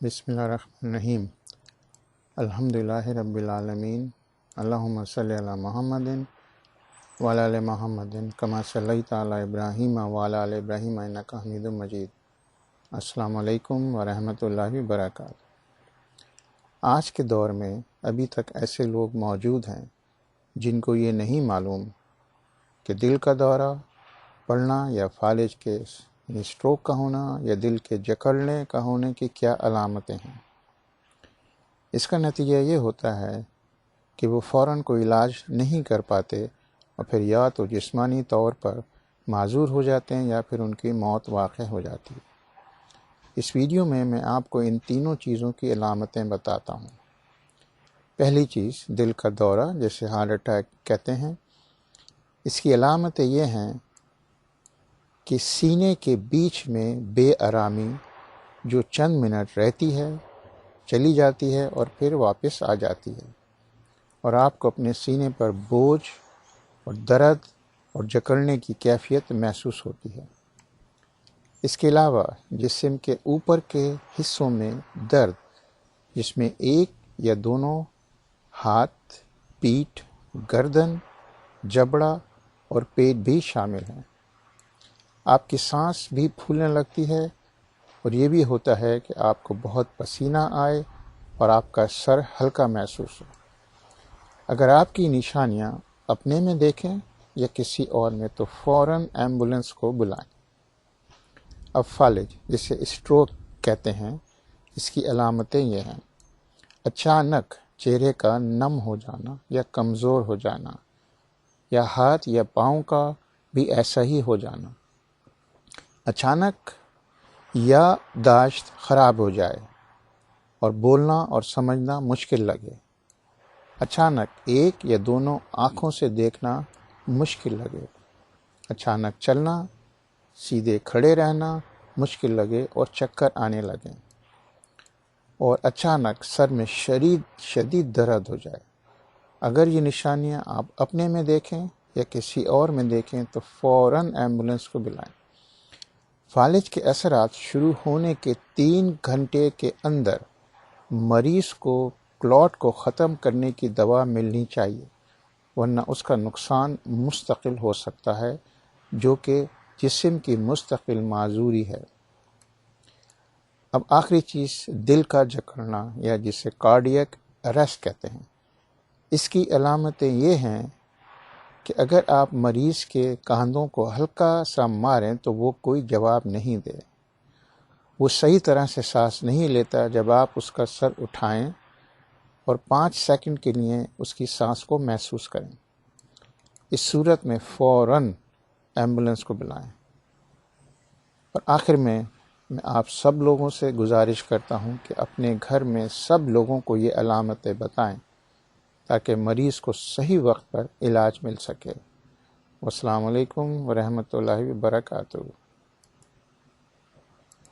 بسم اللہ الرحمن الرحیم الحمدللہ رب العالمین اللہم صلی علی محمد وعلی آل محمد کما صلیت علی ابراہیم وعلی آل ابراہیم انک حمید مجید۔ السلام علیکم ورحمۃ اللہ وبرکاتہ۔ آج کے دور میں ابھی تک ایسے لوگ موجود ہیں جن کو یہ نہیں معلوم کہ دل کا دورہ پڑنا یا فالج کے اسٹروک کا ہونا یا دل کے جکڑنے کا ہونے کی کیا علامتیں ہیں۔ اس کا نتیجہ یہ ہوتا ہے کہ وہ فوراً کوئی علاج نہیں کر پاتے اور پھر یا تو جسمانی طور پر معذور ہو جاتے ہیں یا پھر ان کی موت واقع ہو جاتی ہے۔ اس ویڈیو میں آپ کو ان تینوں چیزوں کی علامتیں بتاتا ہوں۔ پہلی چیز دل کا دورہ جسے ہارٹ اٹیک کہتے ہیں۔ اس کی علامتیں یہ ہیں کہ سینے کے بیچ میں بے آرامی جو چند منٹ رہتی ہے، چلی جاتی ہے اور پھر واپس آ جاتی ہے، اور آپ کو اپنے سینے پر بوجھ اور درد اور جکڑنے کی کیفیت محسوس ہوتی ہے۔ اس کے علاوہ جسم کے اوپر کے حصوں میں درد، جس میں ایک یا دونوں ہاتھ، پیٹھ، گردن، جبڑا اور پیٹ بھی شامل ہیں۔ آپ کی سانس بھی پھولنے لگتی ہے اور یہ بھی ہوتا ہے کہ آپ کو بہت پسینہ آئے اور آپ کا سر ہلکا محسوس ہو۔ اگر آپ کی نشانیاں اپنے میں دیکھیں یا کسی اور میں تو فوراً ایمبولینس کو بلائیں۔ اب فالج جسے اسٹروک کہتے ہیں، اس کی علامتیں یہ ہیں: اچانک چہرے کا نم ہو جانا یا کمزور ہو جانا، یا ہاتھ یا پاؤں کا بھی ایسا ہی ہو جانا۔ اچانک یادداشت خراب ہو جائے اور بولنا اور سمجھنا مشکل لگے۔ اچانک ایک یا دونوں آنکھوں سے دیکھنا مشکل لگے۔ اچانک چلنا، سیدھے کھڑے رہنا مشکل لگے اور چکر آنے لگیں، اور اچانک سر میں شدید درد ہو جائے۔ اگر یہ نشانیاں آپ اپنے میں دیکھیں یا کسی اور میں دیکھیں تو فوراً ایمبولینس کو بلائیں۔ فالج کے اثرات شروع ہونے کے 3 گھنٹے کے اندر مریض کو کلاٹ کو ختم کرنے کی دوا ملنی چاہیے، ورنہ اس کا نقصان مستقل ہو سکتا ہے، جو کہ جسم کی مستقل معذوری ہے۔ اب آخری چیز دل کا جکڑنا یا جسے کارڈیک اریسٹ کہتے ہیں۔ اس کی علامتیں یہ ہیں کہ اگر آپ مریض کے کاندھوں کو ہلکا سا ماریں تو وہ کوئی جواب نہیں دے۔ وہ صحیح طرح سے سانس نہیں لیتا جب آپ اس کا سر اٹھائیں اور 5 سیکنڈ کے لیے اس کی سانس کو محسوس کریں۔ اس صورت میں فوراً ایمبولینس کو بلائیں۔ اور آخر میں آپ سب لوگوں سے گزارش کرتا ہوں کہ اپنے گھر میں سب لوگوں کو یہ علامتیں بتائیں تاکہ مریض کو صحیح وقت پر علاج مل سکے۔ والسلام علیکم ورحمۃ اللہ وبرکاتہ۔